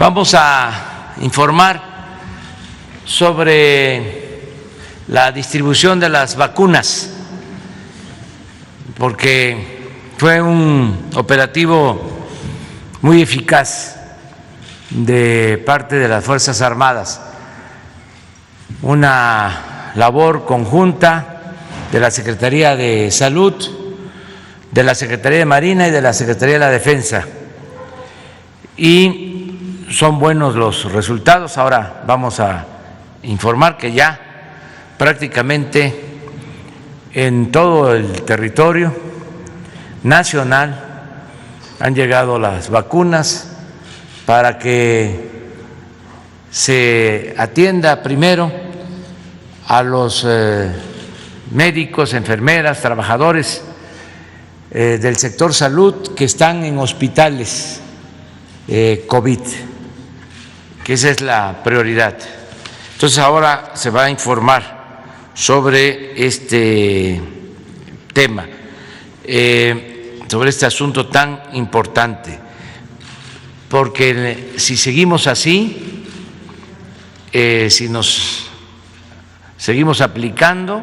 Vamos a informar sobre la distribución de las vacunas, porque fue un operativo muy eficaz de parte de las Fuerzas Armadas, una labor conjunta de la Secretaría de Salud, de la Secretaría de Marina y de la Secretaría de la Defensa. Y son buenos los resultados. Ahora vamos a informar que ya prácticamente en todo el territorio nacional han llegado las vacunas para que se atienda primero a los médicos, enfermeras, trabajadores del sector salud que están en hospitales COVID, que esa es la prioridad. Entonces ahora se va a informar sobre este tema, sobre este asunto tan importante, porque si seguimos así, si nos seguimos aplicando,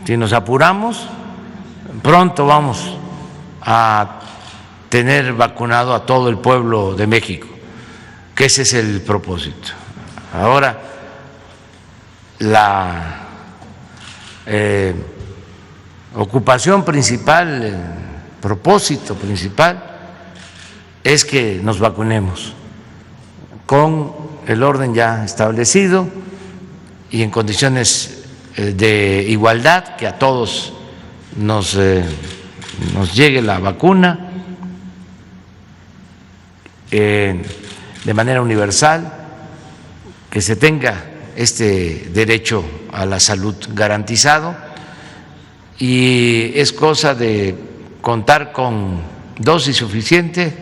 si nos apuramos, pronto vamos a tener vacunado a todo el pueblo de México, que ese es el propósito. Ahora, la ocupación principal, el propósito principal es que nos vacunemos con el orden ya establecido y en condiciones de igualdad, que a todos nos llegue la vacuna de manera universal, que se tenga este derecho a la salud garantizado, y es cosa de contar con dosis suficiente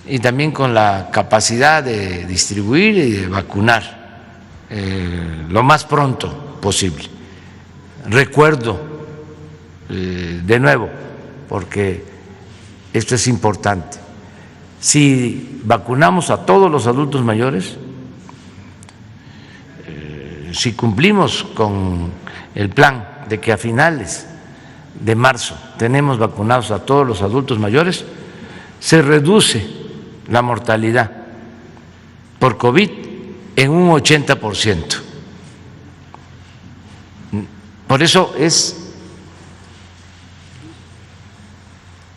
y también con la capacidad de distribuir y de vacunar lo más pronto posible. Recuerdo de nuevo, porque esto es importante, si vacunamos a todos los adultos mayores, si cumplimos con el plan de que a finales de marzo tenemos vacunados a todos los adultos mayores, se reduce la mortalidad por COVID en un 80%. Por eso es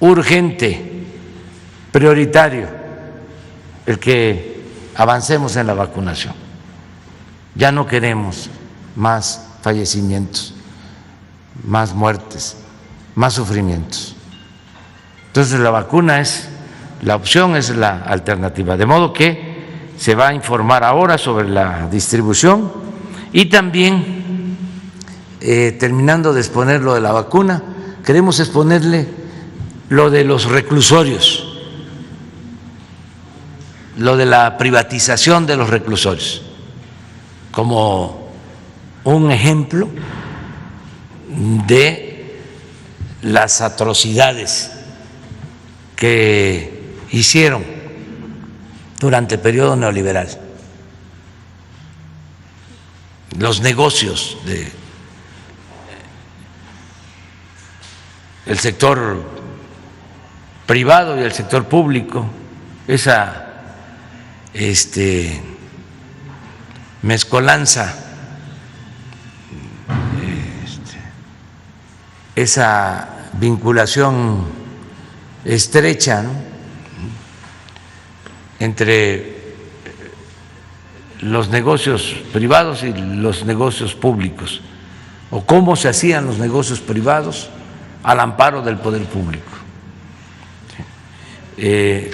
urgente, prioritario, el que avancemos en la vacunación. Ya no queremos más fallecimientos, más muertes, más sufrimientos. Entonces la vacuna es la opción, es la alternativa. De modo que se va a informar ahora sobre la distribución y también, terminando de exponer lo de la vacuna, queremos exponerle lo de los reclusorios, lo de la privatización de los reclusorios, como un ejemplo de las atrocidades que hicieron durante el periodo neoliberal, los negocios del sector privado y el sector público, esa mezcolanza, esa vinculación estrecha, ¿no?, entre los negocios privados y los negocios públicos, o cómo se hacían los negocios privados al amparo del poder público,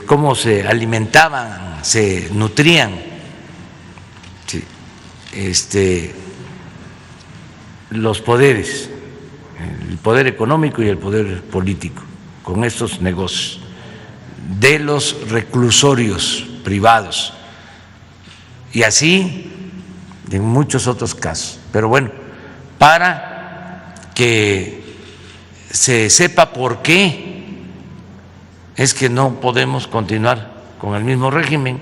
cómo se alimentaban, se nutrían, los poderes, el poder económico y el poder político, con estos negocios de los reclusorios privados, y así en muchos otros casos. Pero bueno, para que se sepa por qué es que no podemos continuar con el mismo régimen,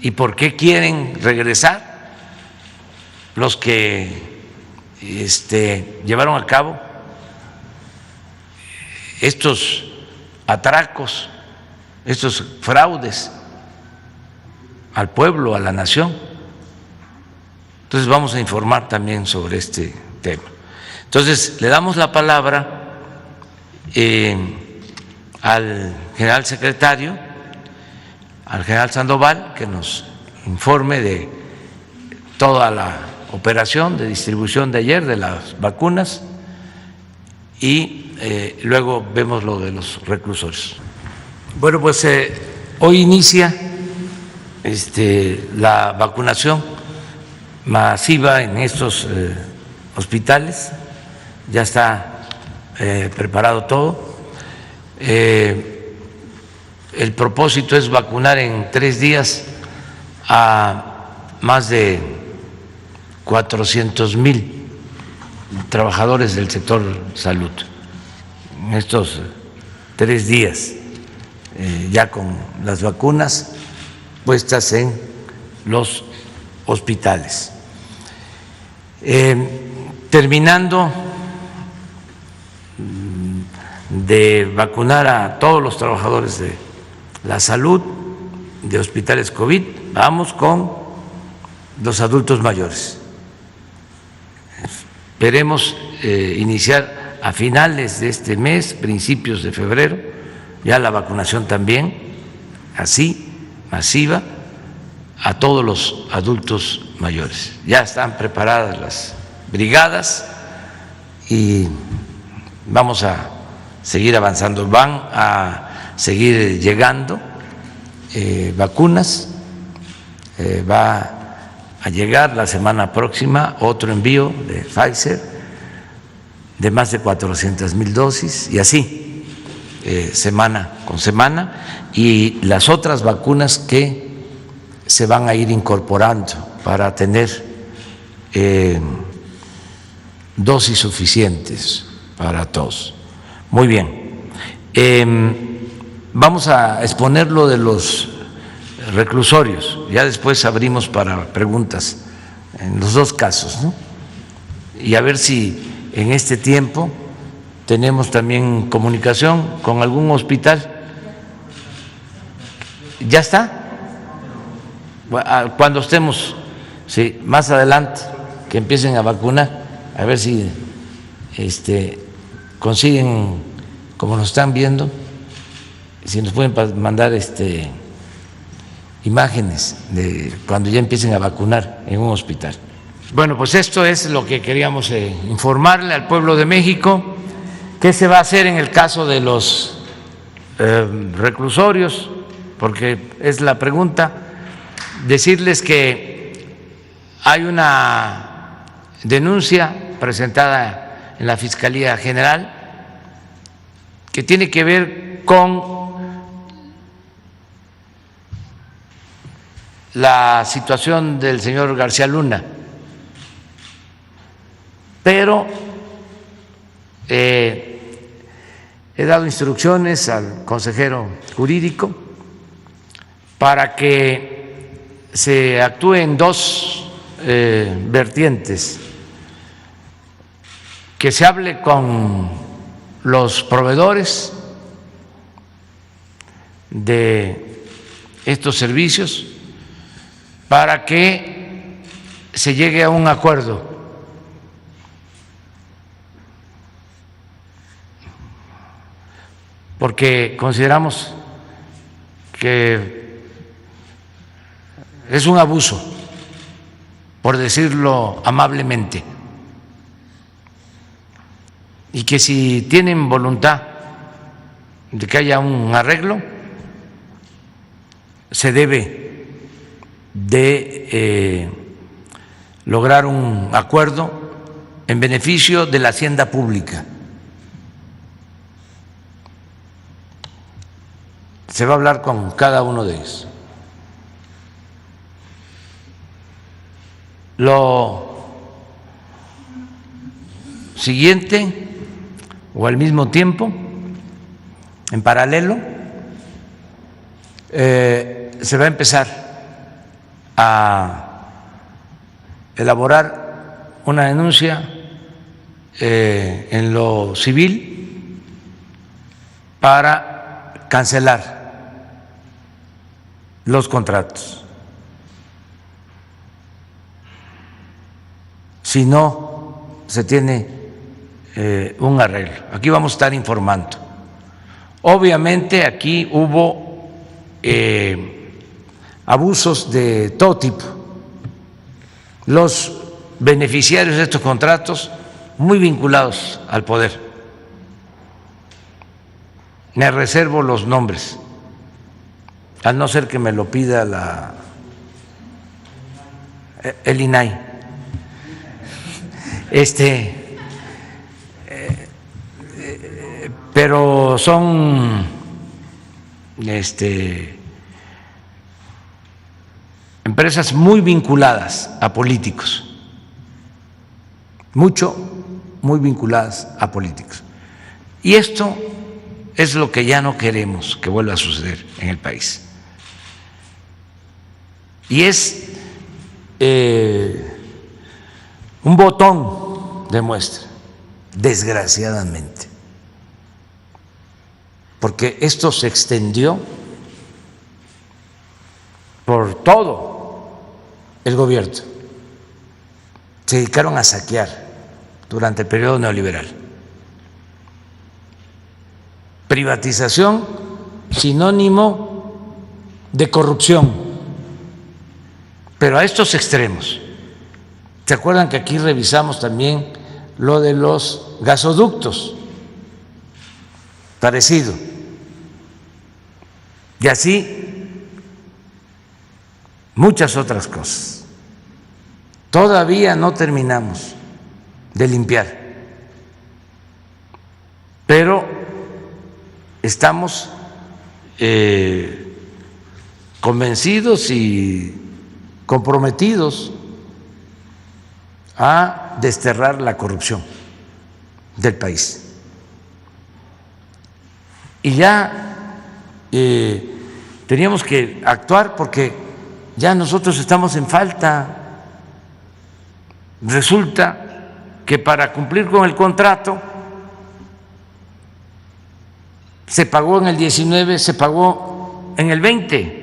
y por qué quieren regresar los que llevaron a cabo estos atracos, estos fraudes al pueblo, a la nación. Entonces vamos a informar también sobre este tema. Entonces le damos la palabra al general secretario, al general Sandoval, que nos informe de toda la operación de distribución de ayer de las vacunas y luego vemos lo de los reclusorios. Bueno, pues hoy inicia la vacunación masiva en estos hospitales, ya está preparado todo. El propósito es vacunar en 3 días a más de 400,000 trabajadores del sector salud. En estos 3 días, ya con las vacunas puestas en los hospitales. Terminando de vacunar a todos los trabajadores de la salud, de hospitales COVID, vamos con los adultos mayores. Esperemos iniciar a finales de este mes, principios de febrero, ya la vacunación también, así, masiva, a todos los adultos mayores. Ya están preparadas las brigadas y vamos a seguir avanzando. Van a seguir llegando vacunas, va a llegar la semana próxima otro envío de Pfizer de más de 400,000 dosis y así semana con semana, y las otras vacunas que se van a ir incorporando para tener dosis suficientes para todos. Muy bien, vamos a exponer lo de los reclusorios, ya después abrimos para preguntas en los 2 casos, ¿no? Y a ver si en este tiempo tenemos también comunicación con algún hospital. ¿Ya está? Cuando estemos, sí, más adelante, que empiecen a vacunar, a ver si consiguen, como nos están viendo, si nos pueden mandar imágenes de cuando ya empiecen a vacunar en un hospital. Bueno, pues esto es lo que queríamos informarle al pueblo de México. ¿Qué se va a hacer en el caso de los reclusorios? Porque es la pregunta. Decirles que hay una denuncia presentada en la Fiscalía General que tiene que ver con la situación del señor García Luna, pero he dado instrucciones al consejero jurídico para que se actúe en 2 vertientes: que se hable con los proveedores de estos servicios para que se llegue a un acuerdo porque consideramos que es un abuso, por decirlo amablemente, y que si tienen voluntad de que haya un arreglo, se debe de lograr un acuerdo en beneficio de la hacienda pública. Se va a hablar con cada uno de ellos. Lo siguiente, o al mismo tiempo, en paralelo, se va a empezar a elaborar una denuncia en lo civil para cancelar los contratos. Si no se tiene un arreglo. Aquí vamos a estar informando. Obviamente aquí hubo abusos de todo tipo. Los beneficiarios de estos contratos muy vinculados al poder. Me reservo los nombres, a no ser que me lo pida el INAI. Pero son empresas muy vinculadas a políticos, muy vinculadas a políticos. Y esto es lo que ya no queremos que vuelva a suceder en el país. Y es un botón de muestra, desgraciadamente, porque esto se extendió por todo el gobierno. Se dedicaron a saquear durante el periodo neoliberal. Privatización, sinónimo de corrupción, pero a estos extremos. ¿Se acuerdan que aquí revisamos también lo de los gasoductos? Parecido. Y así muchas otras cosas. Todavía no terminamos de limpiar, pero estamos convencidos y comprometidos a desterrar la corrupción del país. Y ya teníamos que actuar porque ya nosotros estamos en falta. Resulta que para cumplir con el contrato se pagó en el 19, se pagó en el 20.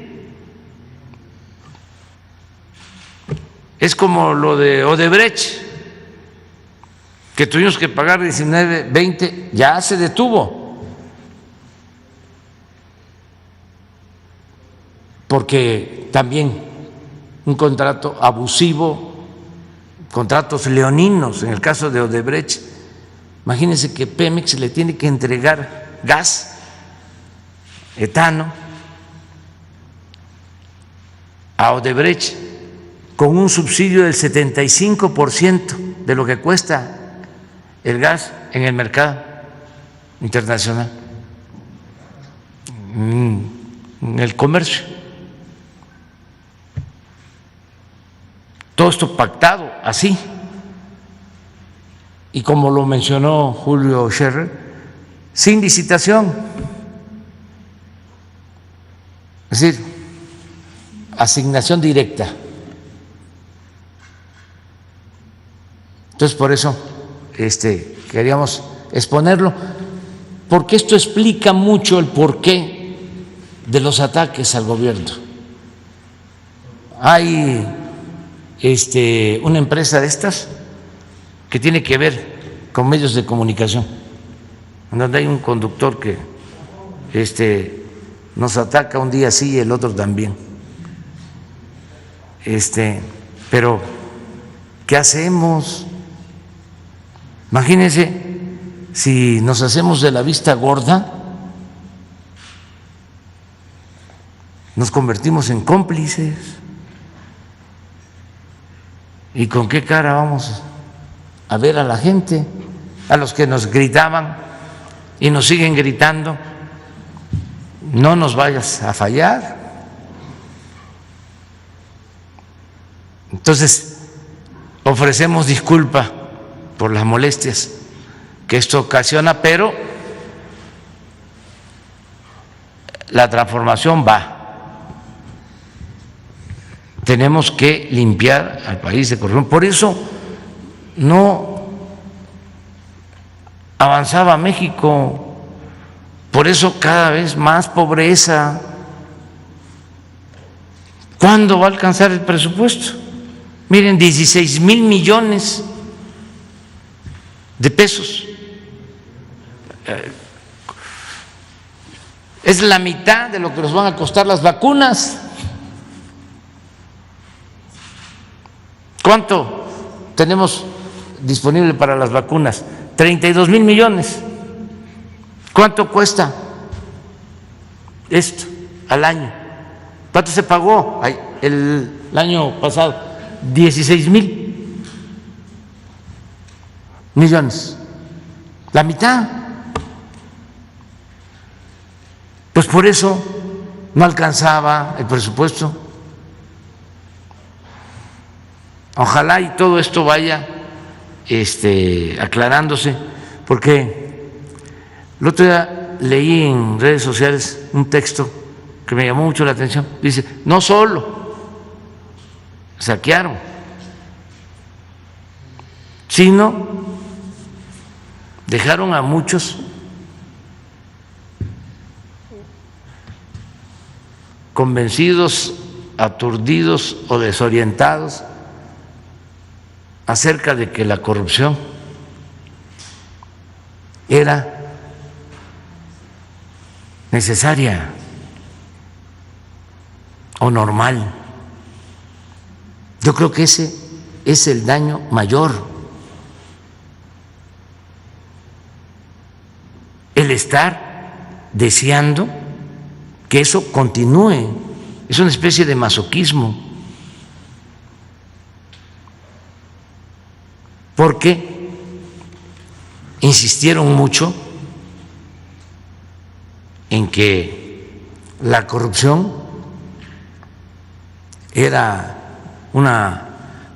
Es como lo de Odebrecht, que tuvimos que pagar 19, 20, ya se detuvo, porque también un contrato abusivo, contratos leoninos, en el caso de Odebrecht. Imagínense que Pemex le tiene que entregar gas, etano, a Odebrecht con un subsidio del 75% de lo que cuesta el gas en el mercado internacional, en el comercio. Todo esto pactado así. Y como lo mencionó Julio Scherer, sin licitación. Es decir, asignación directa. Entonces, por eso queríamos exponerlo, porque esto explica mucho el porqué de los ataques al gobierno. Hay una empresa de estas que tiene que ver con medios de comunicación, donde hay un conductor que nos ataca un día sí y el otro también. Pero ¿qué hacemos? Imagínense si nos hacemos de la vista gorda, nos convertimos en cómplices. ¿Y con qué cara vamos a ver a la gente, a los que nos gritaban y nos siguen gritando? No nos vayas a fallar. Entonces, ofrecemos disculpa por las molestias que esto ocasiona, pero la transformación va. tenemos que limpiar al país de corrupción. Por eso no avanzaba México, por eso cada vez más pobreza. ¿Cuándo va a alcanzar el presupuesto? Miren, 16,000 millones de pesos. Es la mitad de lo que nos van a costar las vacunas. ¿Cuánto tenemos disponible para las vacunas? 32,000 millones. ¿Cuánto cuesta esto al año? ¿Cuánto se pagó el año pasado? 16,000 millones. La mitad. Pues por eso no alcanzaba el presupuesto. Ojalá y todo esto vaya aclarándose, porque el otro día leí en redes sociales un texto que me llamó mucho la atención. Dice, no solo saquearon, sino dejaron a muchos convencidos, aturdidos o desorientados acerca de que la corrupción era necesaria o normal. Yo creo que ese es el daño mayor, el estar deseando que eso continúe. Es una especie de masoquismo, porque insistieron mucho en que la corrupción era una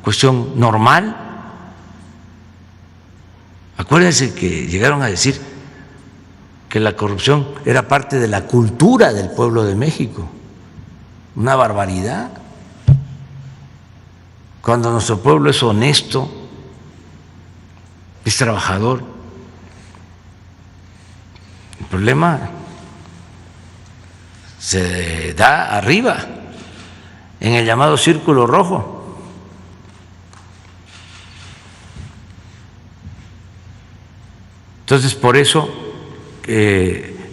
cuestión normal. Acuérdense que llegaron a decir que la corrupción era parte de la cultura del pueblo de México. Una barbaridad. Cuando nuestro pueblo es honesto, es trabajador. El problema se da arriba, en el llamado círculo rojo. Entonces, por eso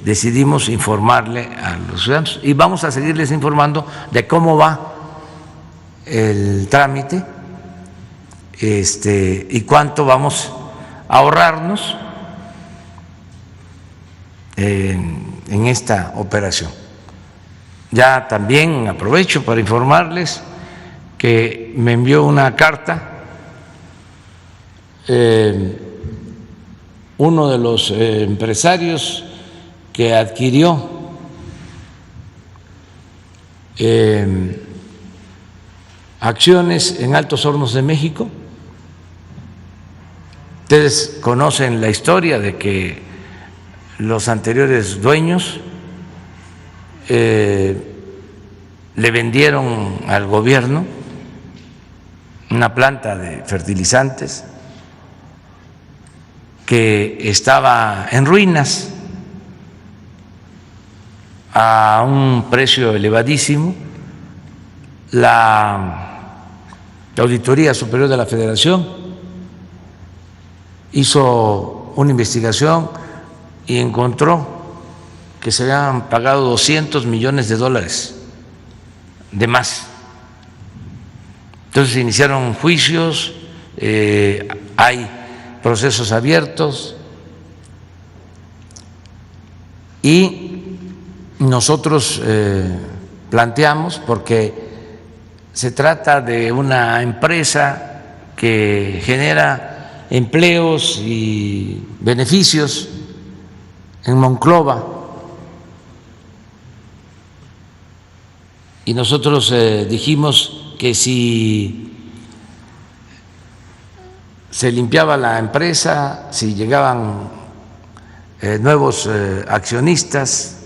decidimos informarle a los ciudadanos y vamos a seguirles informando de cómo va el trámite y cuánto vamos a ahorrarnos en esta operación. Ya también aprovecho para informarles que me envió una carta uno de los empresarios que adquirió acciones en Altos Hornos de México. Ustedes conocen la historia de que los anteriores dueños le vendieron al gobierno una planta de fertilizantes que estaba en ruinas a un precio elevadísimo. La Auditoría Superior de la Federación hizo una investigación y encontró que se habían pagado 200 millones de dólares de más. Entonces se iniciaron juicios, hay procesos abiertos y nosotros planteamos, porque se trata de una empresa que genera empleos y beneficios en Monclova, y nosotros dijimos que si se limpiaba la empresa, si llegaban nuevos accionistas,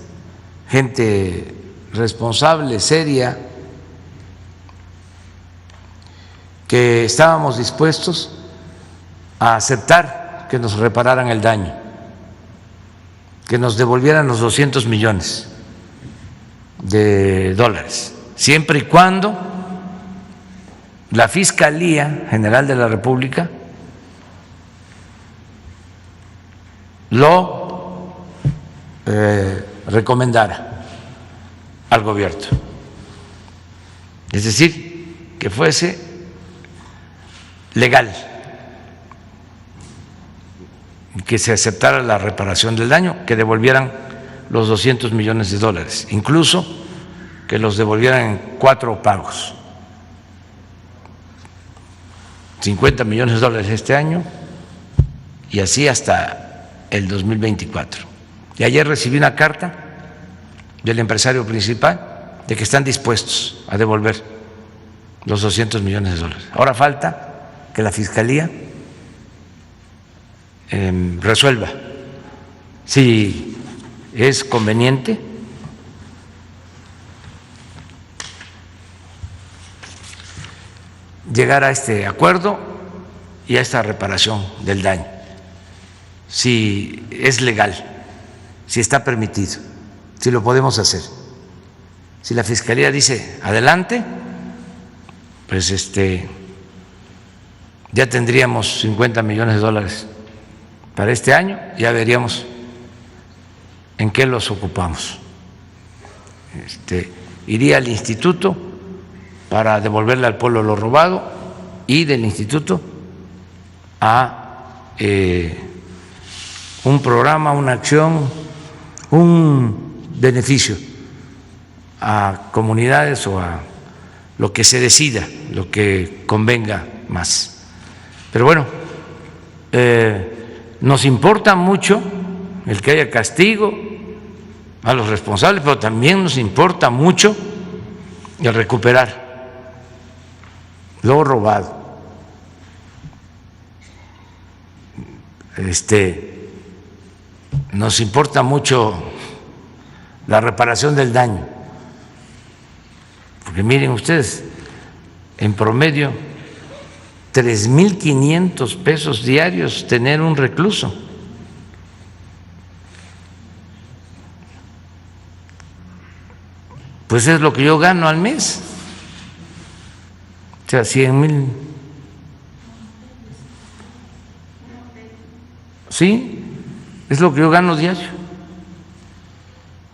gente responsable, seria, que estábamos dispuestos a aceptar que nos repararan el daño, que nos devolvieran los 200 millones de dólares, siempre y cuando la Fiscalía General de la República lo recomendara al gobierno. Es decir, que fuese legal, que se aceptara la reparación del daño, que devolvieran los 200 millones de dólares, incluso que los devolvieran en 4 pagos, 50 millones de dólares este año y así hasta el 2024. Y ayer recibí una carta del empresario principal de que están dispuestos a devolver los 200 millones de dólares. Ahora falta que la Fiscalía resuelva si es conveniente llegar a este acuerdo y a esta reparación del daño, si es legal, si está permitido, si lo podemos hacer. Si la Fiscalía dice adelante, pues ya tendríamos 50 millones de dólares para este año, ya veríamos en qué los ocupamos. Iría al instituto para devolverle al pueblo lo robado y del instituto a un programa, una acción, un beneficio a comunidades o a lo que se decida, lo que convenga más. Pero bueno, nos importa mucho el que haya castigo a los responsables, pero también nos importa mucho el recuperar lo robado. Nos importa mucho la reparación del daño, porque miren ustedes, en promedio 3.500 pesos diarios tener un recluso. Pues es lo que yo gano al mes, o sea, 100,000. Sí, es lo que yo gano diario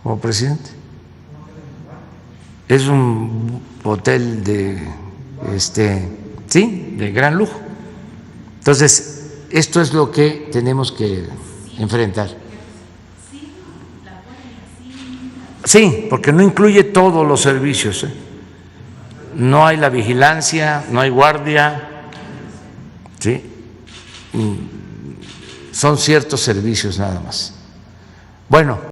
como presidente. Es un hotel de sí, de gran lujo. Entonces, esto es lo que tenemos que enfrentar. Sí, porque no incluye todos los servicios. No hay la vigilancia, no hay guardia, ¿sí? Son ciertos servicios nada más. Bueno.